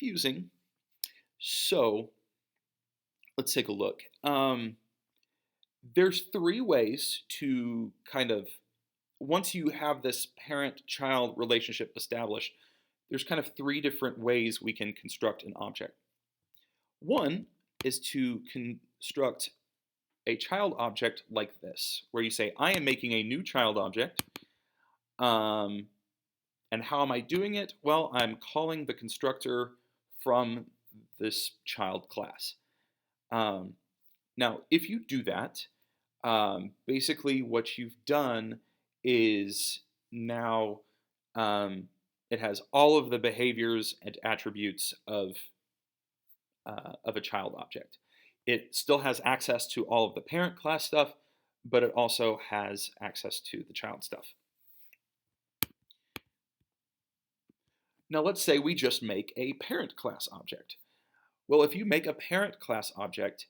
confusing. So let's take a look. There's three ways to kind of, once you have this parent-child relationship established, there's kind of three different ways we can construct an object. One is to construct a child object like this, where you say, I am making a new child object. And how am I doing it? Well, I'm calling the constructor from this child class. Now, if you do that, basically what you've done is now it has all of the behaviors and attributes of a child object. It still has access to all of the parent class stuff, but it also has access to the child stuff. Now let's say we just make a parent class object. Well, if you make a parent class object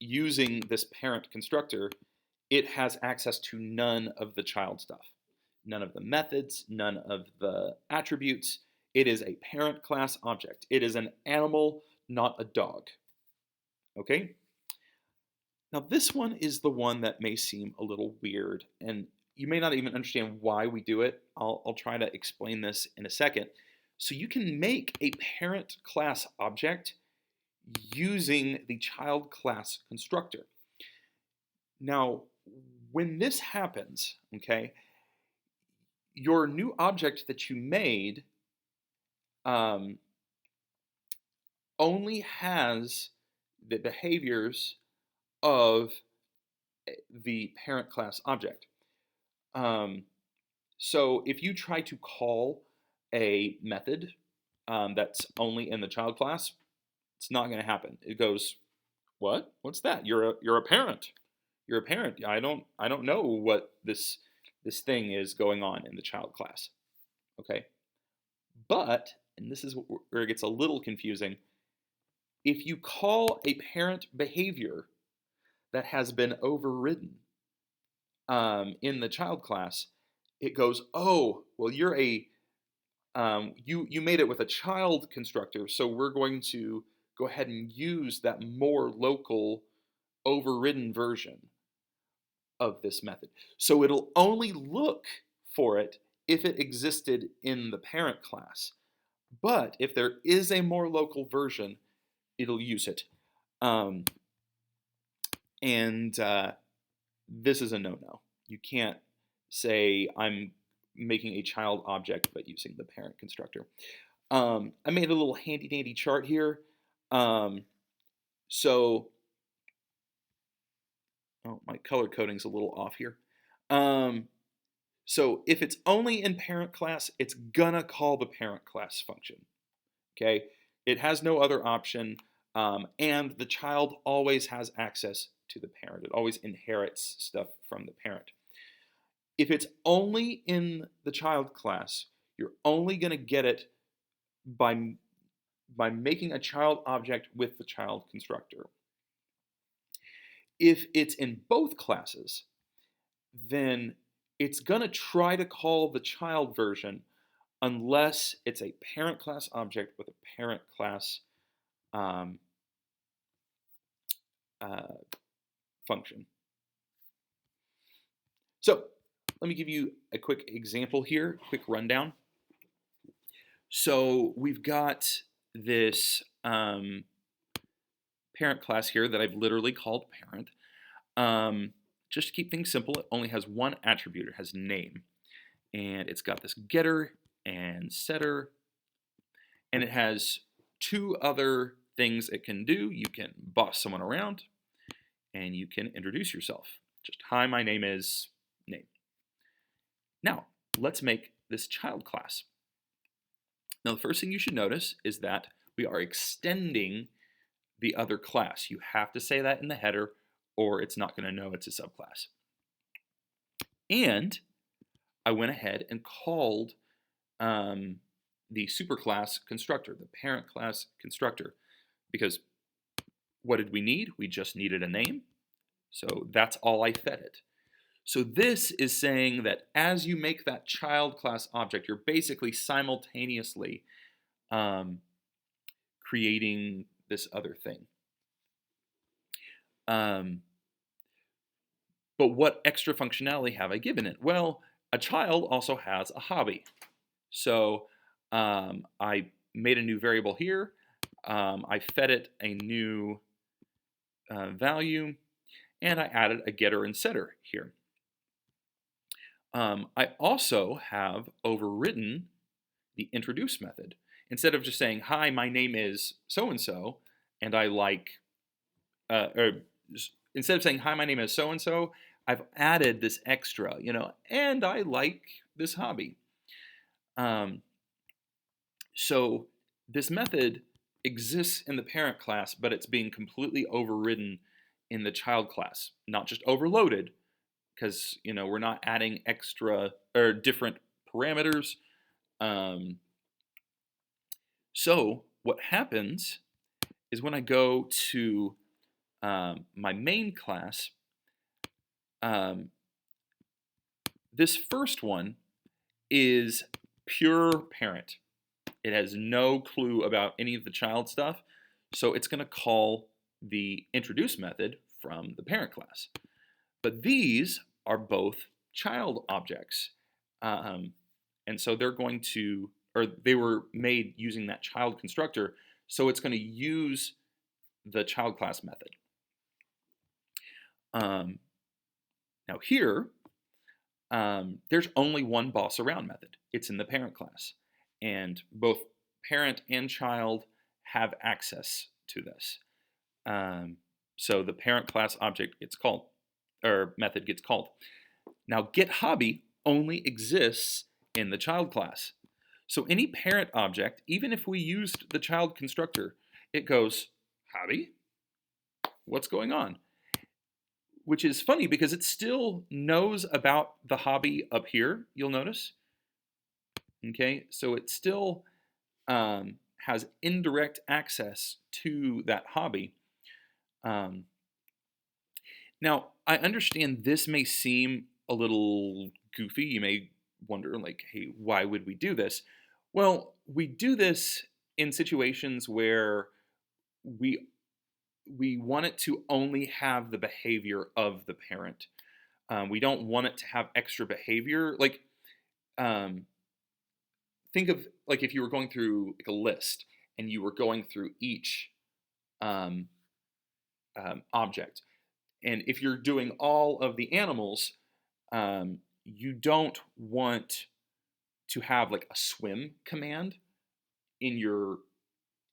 using this parent constructor, it has access to none of the child stuff. None of the methods, none of the attributes. It is a parent class object. It is an animal, not a dog. Okay? Now this one is the one that may seem a little weird, and you may not even understand why we do it. I'll try to explain this in a second. So you can make a parent class object using the child class constructor. Now, when this happens, okay, your new object that you made only has the behaviors of the parent class object. So if you try to call a method that's only in the child class, it's not going to happen. It goes, what? What's that? You're a parent. You're a parent. I don't know what this thing is going on in the child class. Okay? But, and this is where it gets a little confusing, if you call a parent behavior that has been overridden in the child class, it goes, oh, well, you're a you made it with a child constructor, so we're going to go ahead and use that more local overridden version of this method. So it'll only look for it if it existed in the parent class. But if there is a more local version, it'll use it. This is a no-no. You can't say I'm making a child object but using the parent constructor. I made a little handy-dandy chart here. My color coding's a little off here. So if it's only in parent class, it's gonna call the parent class function. Okay, it has no other option, and the child always has access to the parent. It always inherits stuff from the parent. If it's only in the child class, you're only going to get it by making a child object with the child constructor. If it's in both classes, then it's going to try to call the child version unless it's a parent class object with a parent class function. So let me give you a quick example here, quick rundown. So we've got this parent class here that I've literally called parent. Just to keep things simple, it only has one attribute. It has name. And it's got this getter and setter. And it has two other things it can do. You can boss someone around, and you can introduce yourself. Just, hi, my name is name. Now, let's make this child class. Now, the first thing you should notice is that we are extending the other class. You have to say that in the header, or it's not going to know it's a subclass. And I went ahead and called the superclass constructor, the parent class constructor, because what did we need? We just needed a name. So that's all I fed it. So this is saying that as you make that child class object, you're basically simultaneously um, creating this other thing. Um, but what extra functionality have I given it? Well, a child also has a hobby. So I made a new variable here. I fed it a new value, and I added a getter and setter here. I also have overridden the introduce method. Instead of just saying, hi, my name is so-and-so, and I like, or instead of saying, hi, my name is so-and-so, I've added this extra, and I like this hobby. So this method exists in the parent class, but it's being completely overridden in the child class. Not just overloaded, because we're not adding extra or different parameters. So what happens is when I go to my main class, this first one is pure parent. It has no clue about any of the child stuff, so it's going to call the introduce method from the parent class. But these are both child objects, and so they're going to, or they were made using that child constructor, so it's going to use the child class method. Now here, there's only one boss around method. It's in the parent class, and both parent and child have access to this. So the parent class object gets called, or method gets called. Now get hobby only exists in the child class. So any parent object, even if we used the child constructor, it goes, hobby? What's going on? Which is funny because it still knows about the hobby up here, you'll notice. Okay, so it still has indirect access to that hobby. Now, I understand this may seem a little goofy. You may wonder, like, hey, why would we do this? Well, we do this in situations where we want it to only have the behavior of the parent. We don't want it to have extra behavior. Like, think of like if you were going through like a list and you were going through each um, object, and if you're doing all of the animals, you don't want to have like a swim command in your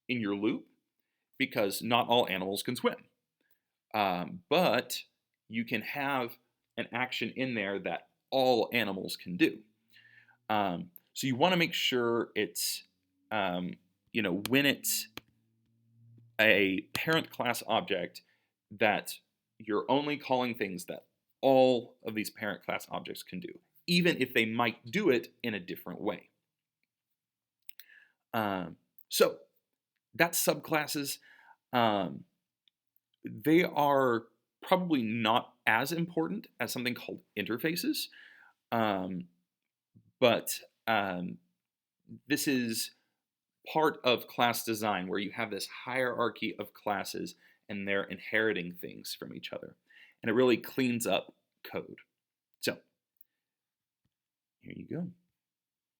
loop because not all animals can swim. But you can have an action in there that all animals can do. So you want to make sure it's, when it's a parent class object, that you're only calling things that all of these parent class objects can do, even if they might do it in a different way. So that's subclasses. They are probably not as important as something called interfaces, but this is part of class design where you have this hierarchy of classes and they're inheriting things from each other. And it really cleans up code. So here you go.